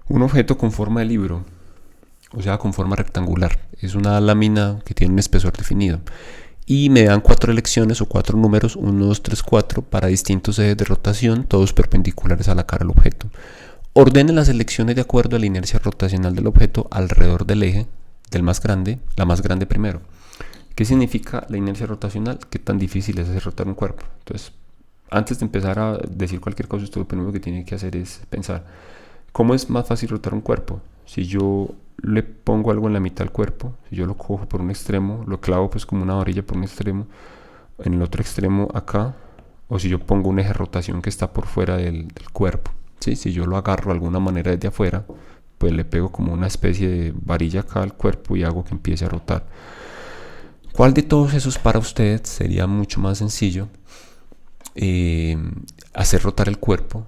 Un objeto con forma de libro, o sea, con forma rectangular. Es una lámina que tiene un espesor definido. Y me dan 4 elecciones o 4 números, 1, 2, 3, 4, para distintos ejes de rotación, todos perpendiculares a la cara del objeto. Ordene las elecciones de acuerdo a la inercia rotacional del objeto alrededor del eje del más grande, la más grande primero. ¿Qué significa la inercia rotacional? ¿Qué tan difícil es hacer rotar un cuerpo? Entonces, antes de empezar a decir cualquier cosa, usted lo primero que tiene que hacer es pensar, ¿cómo es más fácil rotar un cuerpo? Si yo le pongo algo en la mitad del cuerpo, si yo lo cojo por un extremo, lo clavo pues como una varilla por un extremo, en el otro extremo acá, o si yo pongo un eje de rotación que está por fuera del cuerpo, ¿sí? Si yo lo agarro de alguna manera desde afuera, pues le pego como una especie de varilla acá al cuerpo y hago que empiece a rotar. ¿Cuál de todos esos para usted sería mucho más sencillo hacer rotar el cuerpo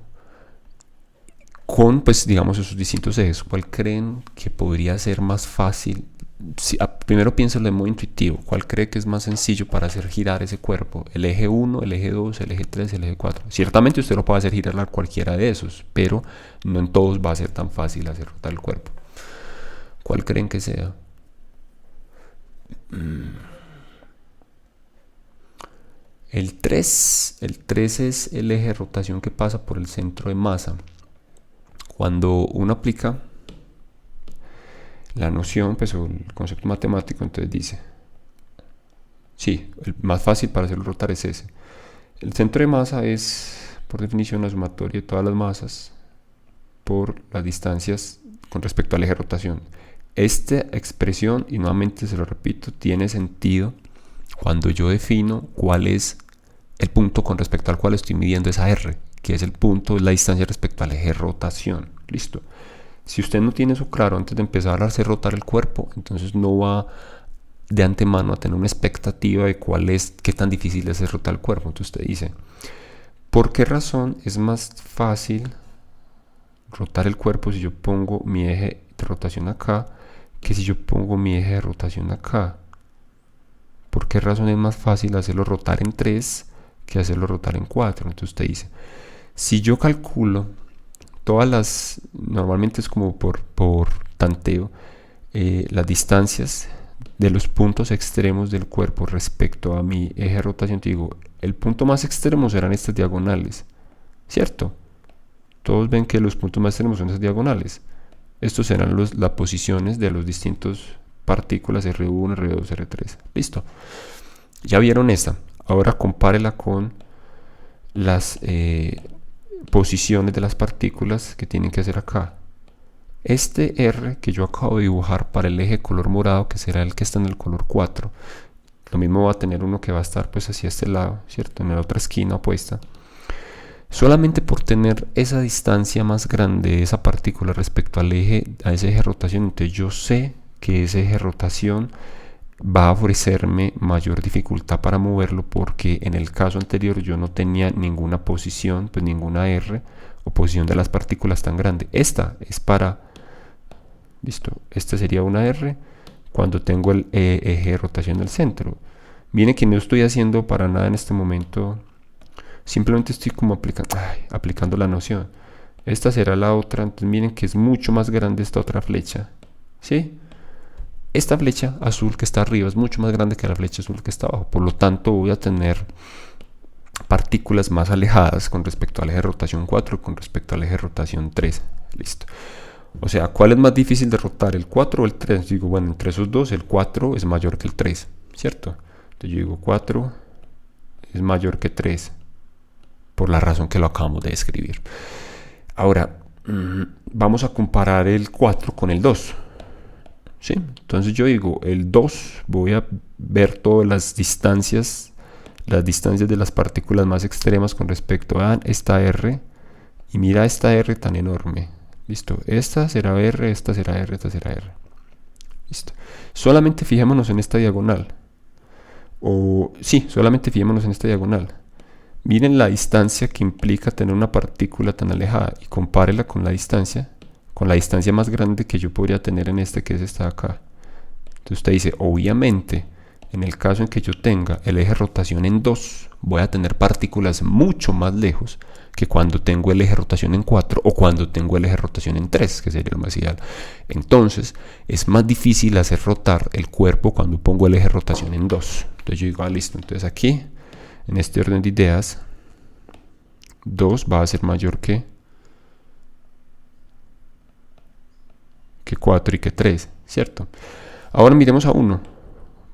con, pues, digamos, esos distintos ejes? ¿Cuál creen que podría ser más fácil? Primero piénselo de modo intuitivo. ¿Cuál cree que es más sencillo para hacer girar ese cuerpo? ¿El eje 1, el eje 2, el eje 3, el eje 4? Ciertamente usted lo puede hacer girar a cualquiera de esos, pero no en todos va a ser tan fácil hacer rotar el cuerpo. ¿Cuál creen que sea? El 3 es el eje de rotación que pasa por el centro de masa. Cuando uno aplica la noción, pues, o el concepto matemático, entonces dice, sí, el más fácil para hacerlo rotar es ese. El centro de masa es, por definición, la sumatoria de todas las masas por las distancias con respecto al eje de rotación. Esta expresión, y nuevamente se lo repito, tiene sentido cuando yo defino cuál es el punto con respecto al cual estoy midiendo esa R, que es el punto, es la distancia respecto al eje de rotación. Listo. Si usted no tiene eso claro antes de empezar a hacer rotar el cuerpo, entonces no va de antemano a tener una expectativa de cuál es, qué tan difícil es hacer rotar el cuerpo. Entonces usted dice, ¿por qué razón es más fácil rotar el cuerpo si yo pongo mi eje de rotación acá que si yo pongo mi eje de rotación acá? ¿Por qué razón es más fácil hacerlo rotar en 3 que hacerlo rotar en 4? Entonces usted dice, si yo calculo todas las, normalmente es como por tanteo, las distancias de los puntos extremos del cuerpo respecto a mi eje de rotación, te digo, el punto más extremo serán estas diagonales, ¿cierto? Todos ven que los puntos más extremos son estas diagonales. Estos serán las posiciones de los distintos partículas R1, R2, R3. Listo. Ya vieron esta. Ahora compárela con las posiciones de las partículas que tienen que hacer acá. Este R que yo acabo de dibujar para el eje color morado, que será el que está en el color 4, lo mismo va a tener uno que va a estar pues hacia este lado, ¿cierto? En la otra esquina opuesta. Solamente por tener esa distancia más grande de esa partícula respecto al eje, a ese eje de rotación, entonces yo sé que ese eje de rotación va a ofrecerme mayor dificultad para moverlo, porque en el caso anterior yo no tenía ninguna posición, pues ninguna R o posición de las partículas tan grande. Esta es para, listo, esta sería una R cuando tengo el eje de rotación del centro. Miren que no estoy haciendo para nada en este momento, simplemente estoy como aplicando la noción. Esta será la otra, entonces miren que es mucho más grande esta otra flecha, ¿sí? Esta flecha azul que está arriba es mucho más grande que la flecha azul que está abajo, por lo tanto voy a tener partículas más alejadas con respecto al eje de rotación 4 y con respecto al eje de rotación 3. Listo. O sea, ¿cuál es más difícil de rotar, el 4 o el 3? Digo, bueno, entre esos dos, el 4 es mayor que el 3, ¿cierto? Entonces yo digo, 4 es mayor que 3, por la razón que lo acabamos de describir. Ahora, vamos a comparar el 4 con el 2. ¿Sí? Entonces yo digo, el 2, voy a ver todas las distancias de las partículas más extremas con respecto a esta R, y mira esta R tan enorme. Listo, esta será R, esta será R, esta será R. Listo. Solamente fijémonos en esta diagonal. Solamente fijémonos en esta diagonal. Miren la distancia que implica tener una partícula tan alejada y compárela con la distancia más grande que yo podría tener en este, que es esta de acá. Entonces usted dice, obviamente, en el caso en que yo tenga el eje de rotación en 2, voy a tener partículas mucho más lejos que cuando tengo el eje de rotación en 4 o cuando tengo el eje de rotación en 3, que sería el más ideal. Entonces es más difícil hacer rotar el cuerpo cuando pongo el eje de rotación en 2. Entonces yo digo, listo, entonces aquí, en este orden de ideas, 2 va a ser mayor que 4 y que 3, ¿cierto? Ahora miremos a 1.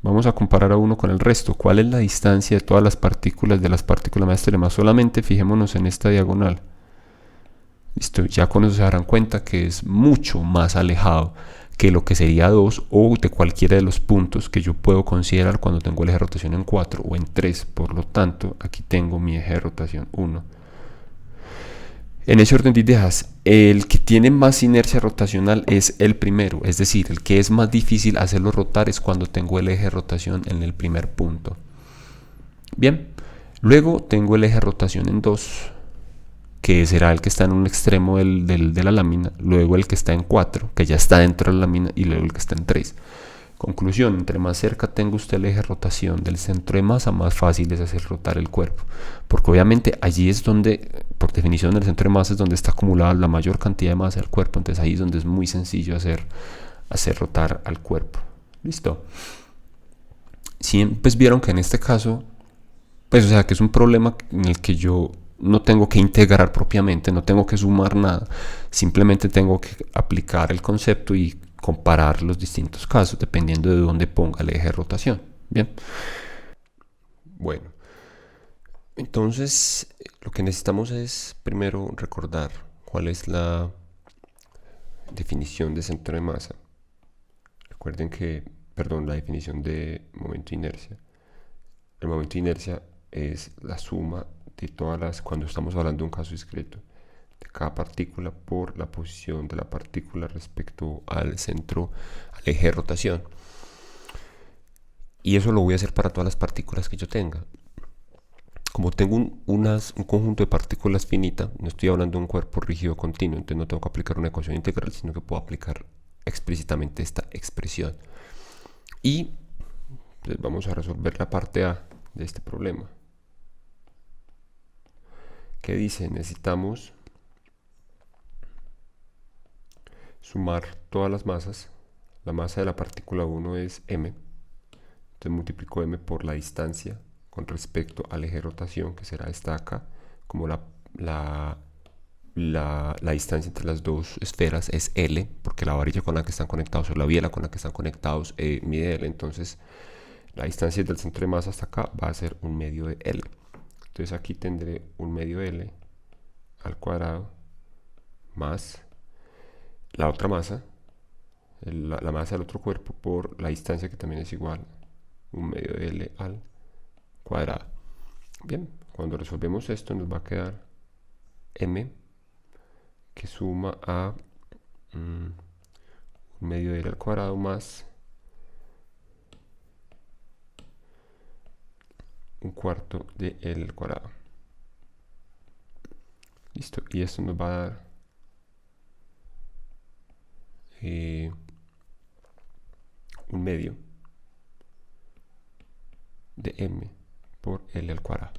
Vamos a comparar a 1 con el resto. ¿Cuál es la distancia de todas las partículas de las partículas más extremas? Solamente fijémonos en esta diagonal. Listo, ya con eso se darán cuenta que es mucho más alejado que lo que sería 2 o de cualquiera de los puntos que yo puedo considerar cuando tengo el eje de rotación en 4 o en 3. Por lo tanto, aquí tengo mi eje de rotación 1. En ese orden de ideas, el que tiene más inercia rotacional es el primero, es decir, el que es más difícil hacerlo rotar es cuando tengo el eje de rotación en el primer punto. Bien, luego tengo el eje de rotación en 2, que será el que está en un extremo de la lámina, luego el que está en 4, que ya está dentro de la lámina, y luego el que está en 3. Conclusión, entre más cerca tenga usted el eje de rotación del centro de masa, más fácil es hacer rotar el cuerpo. Porque obviamente allí es donde, por definición, el centro de masa es donde está acumulada la mayor cantidad de masa del cuerpo. Entonces ahí es donde es muy sencillo hacer rotar al cuerpo. ¿Listo? Sí, pues vieron que en este caso, pues o sea que es un problema en el que yo no tengo que integrar propiamente, no tengo que sumar nada. Simplemente tengo que aplicar el concepto y comparar los distintos casos dependiendo de dónde ponga el eje de rotación. Bien. Bueno, entonces lo que necesitamos es primero recordar cuál es la definición de centro de masa. Recuerden que, perdón, la definición de momento de inercia. El momento de inercia es la suma de todas las, cuando estamos hablando de un caso discreto, de cada partícula por la posición de la partícula respecto al centro, al eje de rotación. Y eso lo voy a hacer para todas las partículas que yo tenga. Como tengo un conjunto de partículas finita, no estoy hablando de un cuerpo rígido continuo, entonces no tengo que aplicar una ecuación integral, sino que puedo aplicar explícitamente esta expresión. Y pues vamos a resolver la parte A de este problema. ¿Qué dice? Necesitamos sumar todas las masas. La masa de la partícula 1 es m. Entonces multiplico m por la distancia con respecto al eje de rotación, que será esta acá, como la distancia entre las dos esferas es L, porque la varilla con la que están conectados o la biela con la que están conectados mide L. Entonces la distancia del centro de masa hasta acá va a ser un medio de L. Entonces aquí tendré un medio de L al cuadrado más la otra masa, la masa del otro cuerpo, por la distancia, que también es igual un medio de L al cuadrado. Bien, cuando resolvemos esto nos va a quedar m, que suma a un medio de L al cuadrado más un cuarto de L al cuadrado. Listo, y esto nos va a dar un medio de m por L al cuadrado.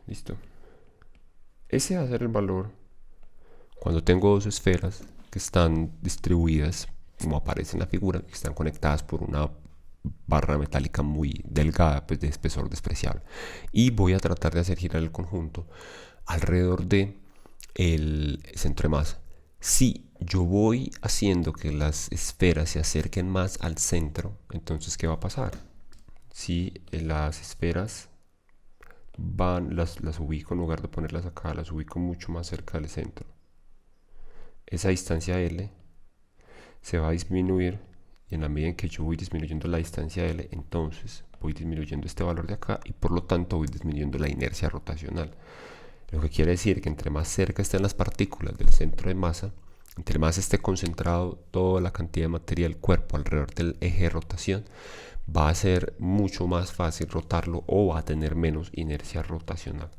Listo. Ese va a ser el valor cuando tengo dos esferas que están distribuidas, como aparece en la figura, que están conectadas por una barra metálica muy delgada, pues de espesor despreciable. Y voy a tratar de hacer girar el conjunto alrededor de el centro de masa. Si yo voy haciendo que las esferas se acerquen más al centro, entonces ¿qué va a pasar? Si las esferas las ubico, en lugar de ponerlas acá, las ubico mucho más cerca del centro, esa distancia L se va a disminuir, y en la medida en que yo voy disminuyendo la distancia L, entonces voy disminuyendo este valor de acá y por lo tanto voy disminuyendo la inercia rotacional. Lo que quiere decir que entre más cerca estén las partículas del centro de masa, entre más esté concentrado toda la cantidad de materia del cuerpo alrededor del eje de rotación, va a ser mucho más fácil rotarlo o va a tener menos inercia rotacional.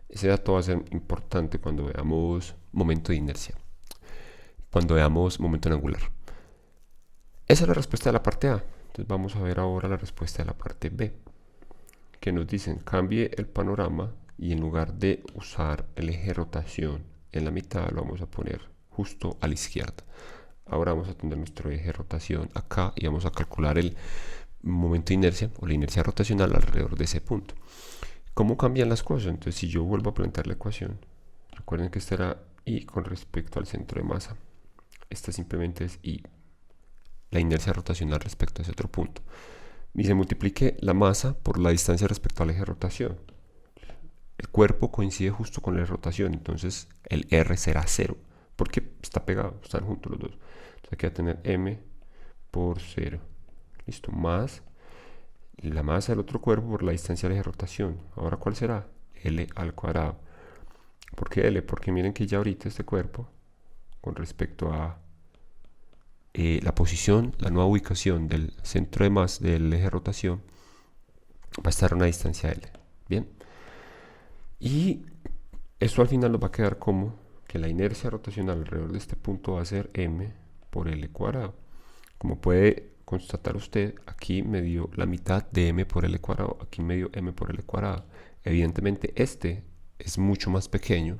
Ese dato va a ser importante cuando veamos momento de inercia, cuando veamos momento angular. Esa es la respuesta de la parte A. Entonces vamos a ver ahora la respuesta de la parte B, que nos dicen: cambie el panorama y en lugar de usar el eje de rotación en la mitad, lo vamos a poner justo a la izquierda. Ahora vamos a tener nuestro eje de rotación acá y vamos a calcular el momento de inercia o la inercia rotacional alrededor de ese punto. ¿Cómo cambian las cosas? Entonces, si yo vuelvo a plantear la ecuación, recuerden que esta era I con respecto al centro de masa. Esta simplemente es I, la inercia rotacional respecto a ese otro punto. Y se multiplique la masa por la distancia respecto al eje de rotación. El cuerpo coincide justo con la rotación, entonces el R será 0, porque está pegado, están juntos los dos. Entonces aquí va a tener M por 0. Listo, más la masa del otro cuerpo por la distancia del eje de rotación. Ahora, ¿cuál será? L al cuadrado. ¿Por qué L? Porque miren que ya ahorita este cuerpo, con respecto a la posición, la nueva ubicación del centro de masa del eje de rotación, va a estar a una distancia L. Bien. Y esto al final nos va a quedar como que la inercia rotacional alrededor de este punto va a ser M por L cuadrado. Como puede constatar usted, aquí me dio la mitad de M por L cuadrado, aquí me dio M por L cuadrado. Evidentemente este es mucho más pequeño,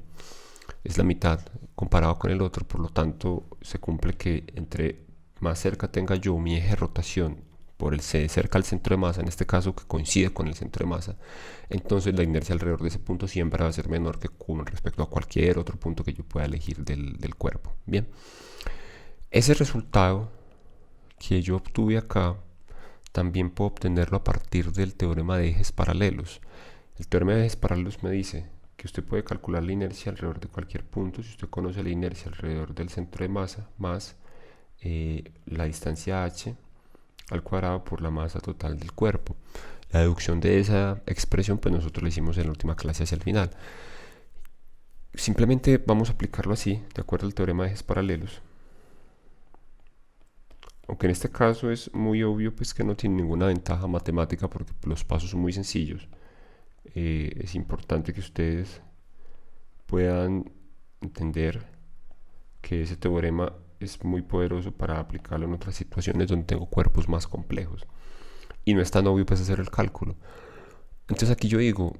es la mitad comparado con el otro, por lo tanto se cumple que entre más cerca tenga yo mi eje de rotación por el C cerca al centro de masa, en este caso que coincide con el centro de masa, entonces la inercia alrededor de ese punto siempre va a ser menor que con respecto a cualquier otro punto que yo pueda elegir del cuerpo. Bien, ese resultado que yo obtuve acá también puedo obtenerlo a partir del teorema de ejes paralelos. El teorema de ejes paralelos me dice que usted puede calcular la inercia alrededor de cualquier punto si usted conoce la inercia alrededor del centro de masa más la distancia h al cuadrado por la masa total del cuerpo. La deducción de esa expresión pues nosotros la hicimos en la última clase hacia el final. Simplemente vamos a aplicarlo así, de acuerdo al teorema de ejes paralelos. Aunque en este caso es muy obvio pues que no tiene ninguna ventaja matemática porque los pasos son muy sencillos. Es importante que ustedes puedan entender que ese teorema es muy poderoso para aplicarlo en otras situaciones donde tengo cuerpos más complejos y no es tan obvio pues hacer el cálculo. Entonces aquí yo digo,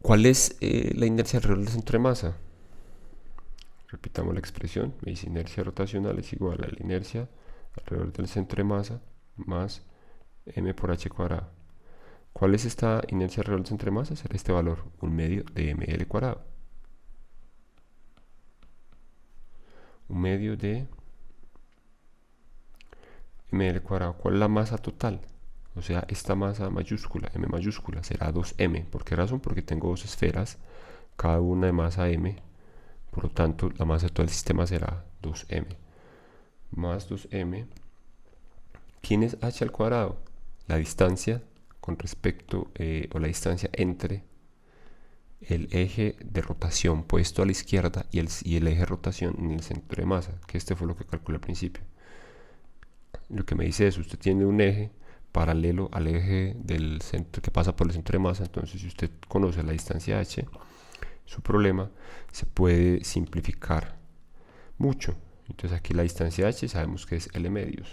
¿cuál es la inercia alrededor del centro de masa? Repitamos la expresión, me dice inercia rotacional es igual a la inercia alrededor del centro de masa más m por h cuadrado. ¿Cuál es esta inercia alrededor del centro de masa? Será este valor, 1/2 de ml cuadrado. 1/2 de ml cuadrado. ¿Cuál es la masa total? O sea, esta masa mayúscula, m mayúscula, será 2m. ¿Por qué razón? Porque tengo dos esferas, cada una de masa m. Por lo tanto, la masa de todo el sistema será 2m. Más 2m. ¿Quién es h al cuadrado? La distancia con respecto, o la distancia entre el eje de rotación puesto a la izquierda y el eje de rotación en el centro de masa, que este fue lo que calculé al principio. Lo que me dice es, usted tiene un eje paralelo al eje del centro que pasa por el centro de masa, entonces si usted conoce la distancia h, su problema se puede simplificar mucho. Entonces aquí la distancia h sabemos que es L medios.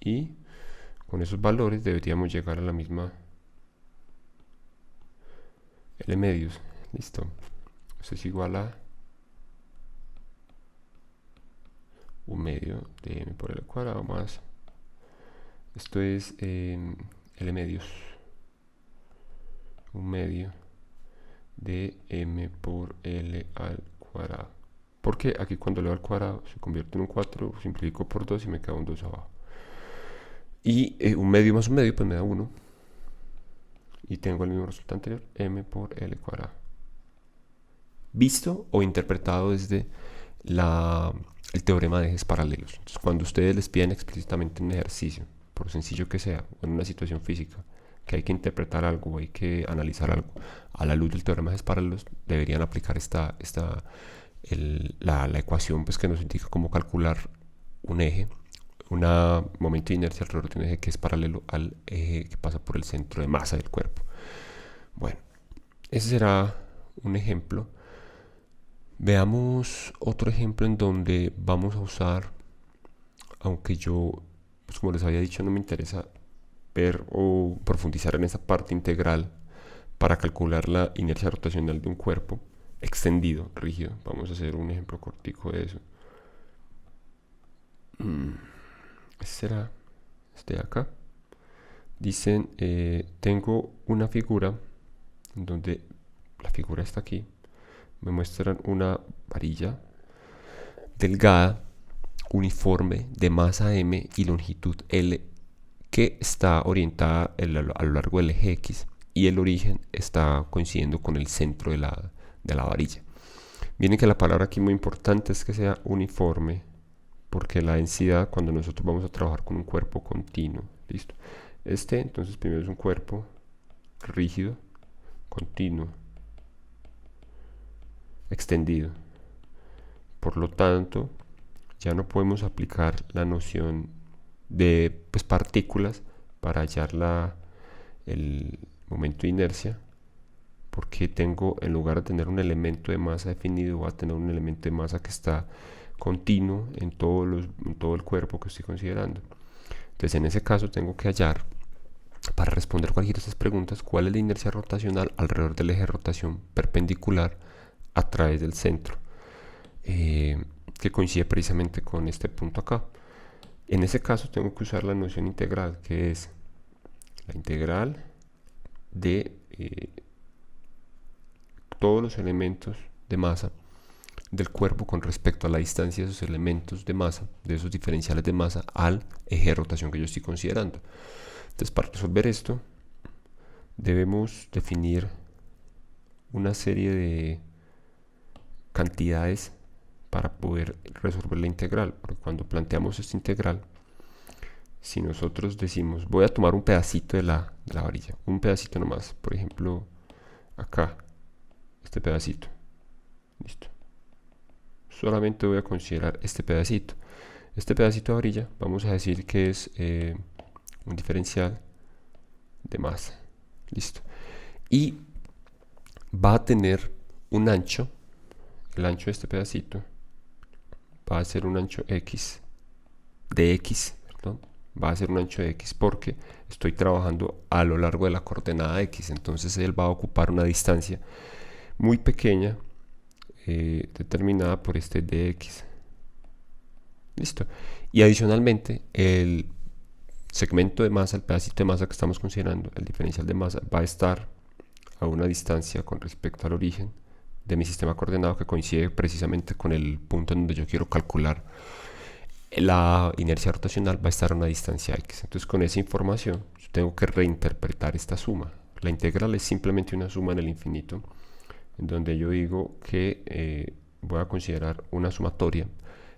Y con esos valores deberíamos llegar a la misma L medios. Listo. Esto es igual a 1/2 de m por L cuadrado más. Esto es L medios. 1/2 de m por L al cuadrado. Porque aquí cuando le doy al cuadrado se convierte en un 4, simplifico por 2 y me queda un 2 abajo. Y 1/2 más 1/2 pues me da 1. Y tengo el mismo resultado anterior, m por L cuadrado. Visto o interpretado desde el teorema de ejes paralelos. Entonces, cuando ustedes les piden explícitamente un ejercicio, por sencillo que sea, o en una situación física, que hay que interpretar algo, hay que analizar algo, a la luz del teorema de ejes paralelos, deberían aplicar la ecuación pues, que nos indica cómo calcular un eje, un momento de inercia alrededor de un eje que es paralelo al eje que pasa por el centro de masa del cuerpo. Bueno, ese será un ejemplo. Veamos otro ejemplo en donde vamos a usar, aunque yo, pues como les había dicho, no me interesa ver o profundizar en esa parte integral para calcular la inercia rotacional de un cuerpo extendido, rígido. Vamos a hacer un ejemplo cortico de eso. Este será este de acá. Dicen, tengo una figura donde la figura está aquí. Me muestran una varilla delgada, uniforme, de masa m y longitud L, que está orientada a lo largo del eje X, y el origen está coincidiendo con el centro de la varilla. Miren que la palabra aquí muy importante es que sea uniforme, porque la densidad, cuando nosotros vamos a trabajar con un cuerpo continuo, listo. Entonces primero es un cuerpo rígido, continuo, extendido. Por lo tanto, ya no podemos aplicar la noción de partículas para hallar el momento de inercia, porque tengo, en lugar de tener un elemento de masa definido, voy a tener un elemento de masa que está continuo en todo el cuerpo que estoy considerando. Entonces, en ese caso tengo que hallar, para responder cualquiera de estas preguntas, cuál es la inercia rotacional alrededor del eje de rotación perpendicular a través del centro, que coincide precisamente con este punto acá. En ese caso tengo que usar la noción integral, que es la integral de todos los elementos de masa del cuerpo con respecto a la distancia de esos elementos de masa, de esos diferenciales de masa, al eje de rotación que yo estoy considerando. Entonces, para resolver esto, debemos definir una serie de cantidades para poder resolver la integral. Porque cuando planteamos esta integral, si nosotros decimos, voy a tomar un pedacito de la varilla, un pedacito nomás, por ejemplo, acá, este pedacito, listo. Solamente voy a considerar este pedacito. Este pedacito de varilla, vamos a decir que es un diferencial de masa, listo. Y va a tener un ancho, el ancho de este pedacito va a ser un ancho x, de x, perdón, va a ser un ancho de x porque estoy trabajando a lo largo de la coordenada x, entonces él va a ocupar una distancia muy pequeña determinada por este dx. Listo. Y adicionalmente el segmento de masa, el pedacito de masa que estamos considerando, el diferencial de masa, va a estar a una distancia con respecto al origen de mi sistema coordenado que coincide precisamente con el punto en donde yo quiero calcular la inercia rotacional, va a estar a una distancia x. Entonces, con esa información yo tengo que reinterpretar esta suma. La integral es simplemente una suma en el infinito, en donde yo digo que voy a considerar una sumatoria.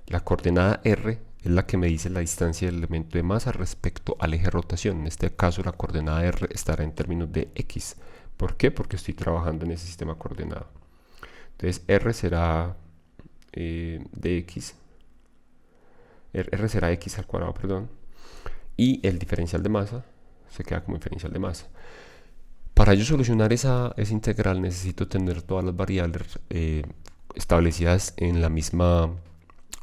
La coordenada r es la que me dice la distancia del elemento de masa respecto al eje de rotación. En este caso, la coordenada r estará en términos de x. ¿Por qué? Porque estoy trabajando en ese sistema coordenado. Entonces, r será dx. R será x al cuadrado, perdón. Y el diferencial de masa se queda como diferencial de masa. Para yo solucionar esa integral necesito tener todas las variables establecidas en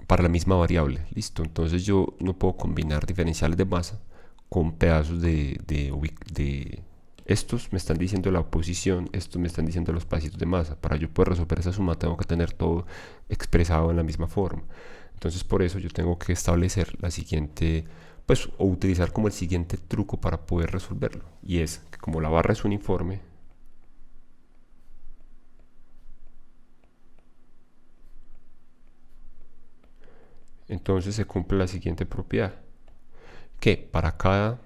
para la misma variable. Listo. Entonces yo no puedo combinar diferenciales de masa con pedazos de estos me están diciendo la posición, estos me están diciendo los pedacitos de masa. Para yo poder resolver esa suma tengo que tener todo expresado en la misma forma. Entonces por eso yo tengo que establecer la siguiente, o utilizar como el siguiente truco para poder resolverlo. Y es que como la barra es uniforme, entonces se cumple la siguiente propiedad, que para cada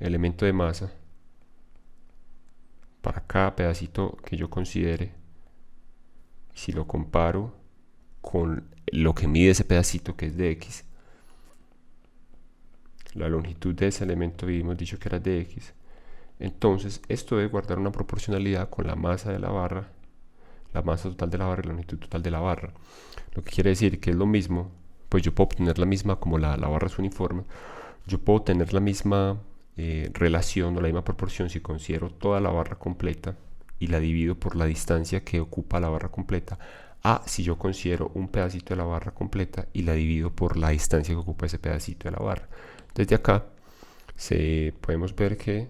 elemento de masa, para cada pedacito que yo considere, si lo comparo con lo que mide ese pedacito, que es de x, la longitud de ese elemento habíamos dicho que era de x, entonces esto debe guardar una proporcionalidad con la masa de la barra, la masa total de la barra y la longitud total de la barra. Lo que quiere decir que es lo mismo, pues yo puedo obtener la misma, como la barra es uniforme, yo puedo tener la misma relación o la misma proporción si considero toda la barra completa y la divido por la distancia que ocupa la barra completa, a si yo considero un pedacito de la barra completa y la divido por la distancia que ocupa ese pedacito de la barra. Desde acá Podemos ver que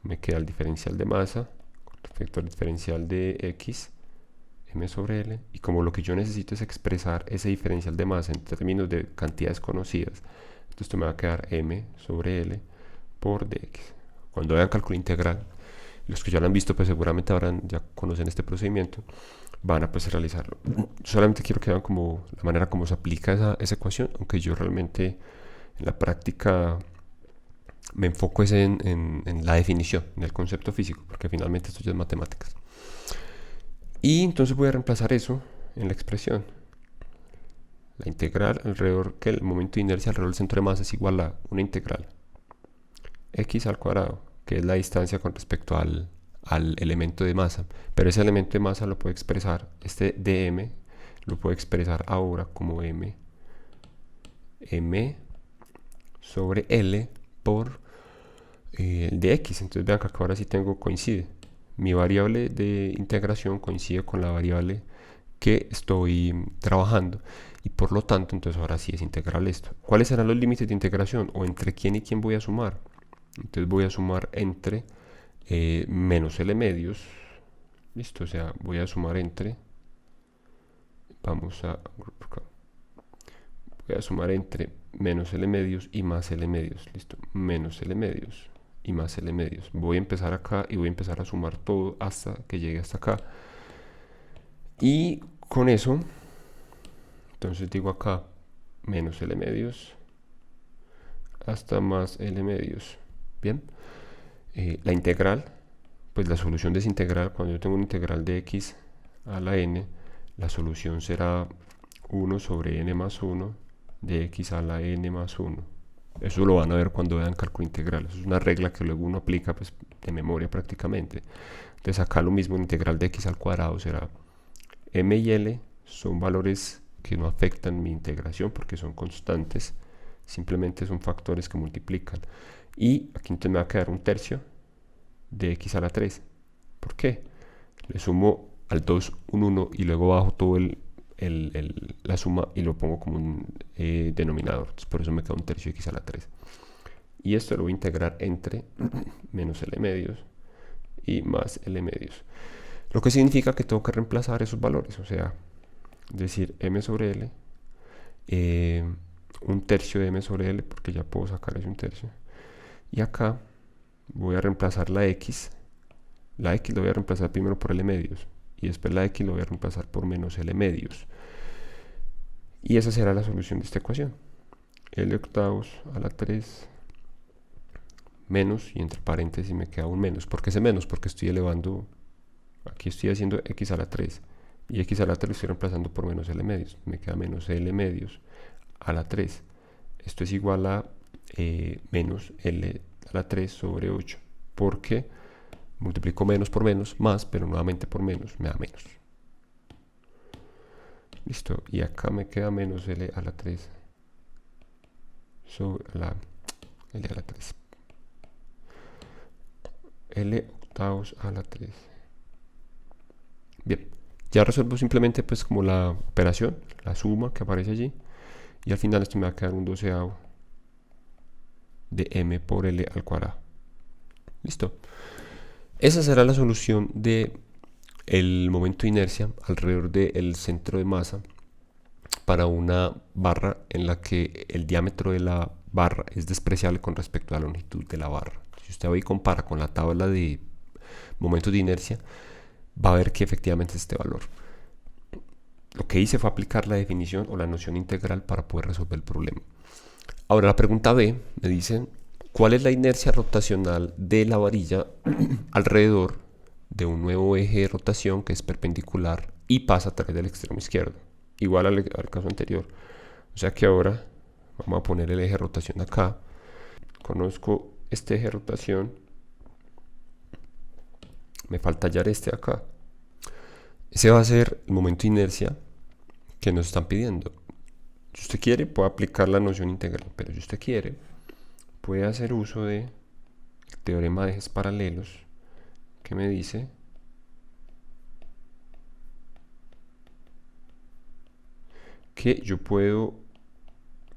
me queda el diferencial de masa con respecto al diferencial de x, m sobre l, y como lo que yo necesito es expresar ese diferencial de masa en términos de cantidades conocidas, entonces esto me va a quedar m sobre l por dx. Cuando vean cálculo integral, los que ya lo han visto pues seguramente ya conocen este procedimiento, van a pues realizarlo. Solamente quiero que vean como la manera como se aplica esa ecuación, aunque yo realmente en la práctica me enfoco en la definición, en el concepto físico, porque finalmente esto ya es matemáticas. Y entonces voy a reemplazar eso en la expresión. La integral alrededor, que el momento de inercia alrededor del centro de masa es igual a una integral x al cuadrado, que es la distancia con respecto al elemento de masa. Pero ese elemento de masa lo puedo expresar, este dm, lo puedo expresar ahora como m sobre l por el de x. Entonces vean que acá ahora sí coincide. Mi variable de integración coincide con la variable que estoy trabajando, y por lo tanto entonces ahora sí es integral esto. ¿Cuáles serán los límites de integración? O entre quién y quién voy a sumar. Entonces voy a sumar entre menos l medios, listo, o sea, voy a sumar entre, voy a sumar entre menos l medios y más l medios, listo, menos l medios y más l medios. Voy a empezar acá y voy a empezar a sumar todo hasta que llegue hasta acá. Y con eso, entonces digo acá, menos l medios hasta más l medios. Bien, la integral, pues la solución de esa integral, cuando yo tengo una integral de x a la n, la solución será 1 sobre n más 1 de x a la n más 1. Eso lo van a ver cuando vean cálculo integral. Eso es una regla que luego uno aplica pues, de memoria prácticamente. Entonces acá lo mismo, la integral de x al cuadrado será m y l, son valores que no afectan mi integración porque son constantes, simplemente son factores que multiplican. Y aquí entonces me va a quedar un tercio de x a la 3. ¿Por qué? Le sumo al 2 un 1 y luego bajo todo la suma y lo pongo como un denominador. Entonces, por eso me queda un tercio de x a la 3. Y esto lo voy a integrar entre menos l medios y más l medios. Lo que significa que tengo que reemplazar esos valores, o sea, decir m sobre l, un tercio de m sobre l, porque ya puedo sacar ese un tercio. Y acá voy a reemplazar la x lo voy a reemplazar primero por l medios y después la x lo voy a reemplazar por menos l medios, y esa será la solución de esta ecuación: l octavos a la 3 menos, y entre paréntesis me queda un menos. ¿Por qué ese menos? Porque estoy elevando, aquí estoy haciendo x a la 3 y x a la 3 lo estoy reemplazando por menos l medios, me queda menos l medios a la 3. Esto es igual a menos l a la 3 sobre 8, porque multiplico menos por menos, más, pero nuevamente por menos, me da menos. Listo, y acá me queda menos l a la 3 sobre la l a la 3. L octavos a la 3. Bien, ya resuelvo simplemente pues como la operación, la suma que aparece allí, y al final esto me va a quedar un doceavo de m por l al cuadrado. Listo. Esa será la solución de el momento de inercia alrededor del centro de masa para una barra en la que el diámetro de la barra es despreciable con respecto a la longitud de la barra. Si usted hoy compara con la tabla de momentos de inercia, va a ver que efectivamente es este valor. Lo que hice fue aplicar la definición o la noción integral para poder resolver el problema. Ahora la pregunta B me dice: ¿cuál es la inercia rotacional de la varilla alrededor de un nuevo eje de rotación que es perpendicular y pasa a través del extremo izquierdo? Igual al caso anterior. O sea que ahora vamos a poner el eje de rotación acá. Conozco este eje de rotación. Me falta hallar este acá. Ese va a ser el momento de inercia que nos están pidiendo. Si usted quiere, puede aplicar la noción integral, pero si usted quiere, puede hacer uso del teorema de ejes paralelos, que me dice que yo puedo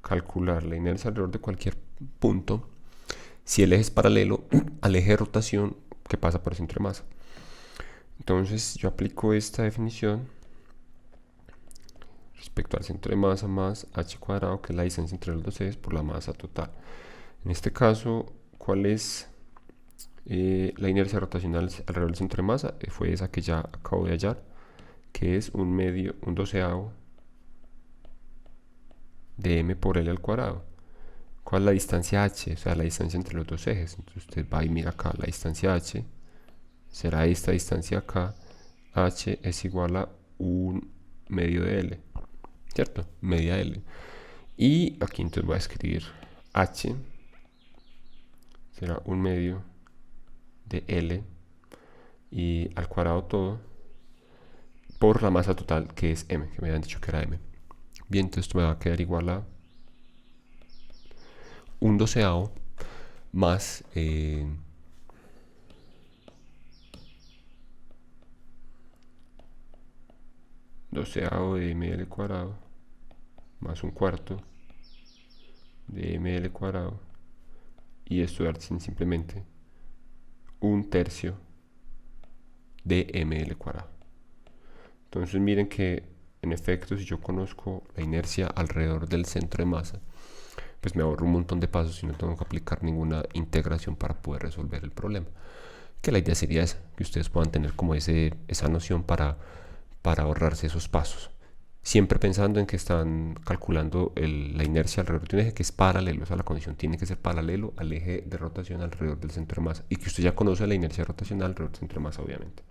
calcular la inercia alrededor de cualquier punto si el eje es paralelo al eje de rotación que pasa por el centro de masa. Entonces yo aplico esta definición respecto al centro de masa más h cuadrado, que es la distancia entre los dos ejes, por la masa total. En este caso, ¿cuál es la inercia rotacional alrededor del centro de masa? Fue esa que ya acabo de hallar, que es un doceavo de m por L al cuadrado. ¿Cuál es la distancia h? O sea, la distancia entre los dos ejes. Entonces usted va y mira acá, la distancia h será esta distancia acá. H es igual a un medio de L, ¿cierto? Media L. Y aquí entonces voy a escribir h será un medio de L y al cuadrado todo por la masa total, que es m, que me habían dicho que era m. Bien, entonces esto me va a quedar igual a un doceavo más doceavo de ml cuadrado más un cuarto de ml cuadrado, y esto da simplemente un tercio de ml cuadrado. Entonces miren que en efecto, si yo conozco la inercia alrededor del centro de masa, pues me ahorro un montón de pasos y no tengo que aplicar ninguna integración para poder resolver el problema. Que la idea sería esa, que ustedes puedan tener como esa noción para ahorrarse esos pasos. Siempre pensando en que están calculando la inercia alrededor de un eje que es paralelo, o sea, la condición tiene que ser paralelo al eje de rotación alrededor del centro de masa, y que usted ya conoce la inercia rotacional alrededor del centro de masa, obviamente.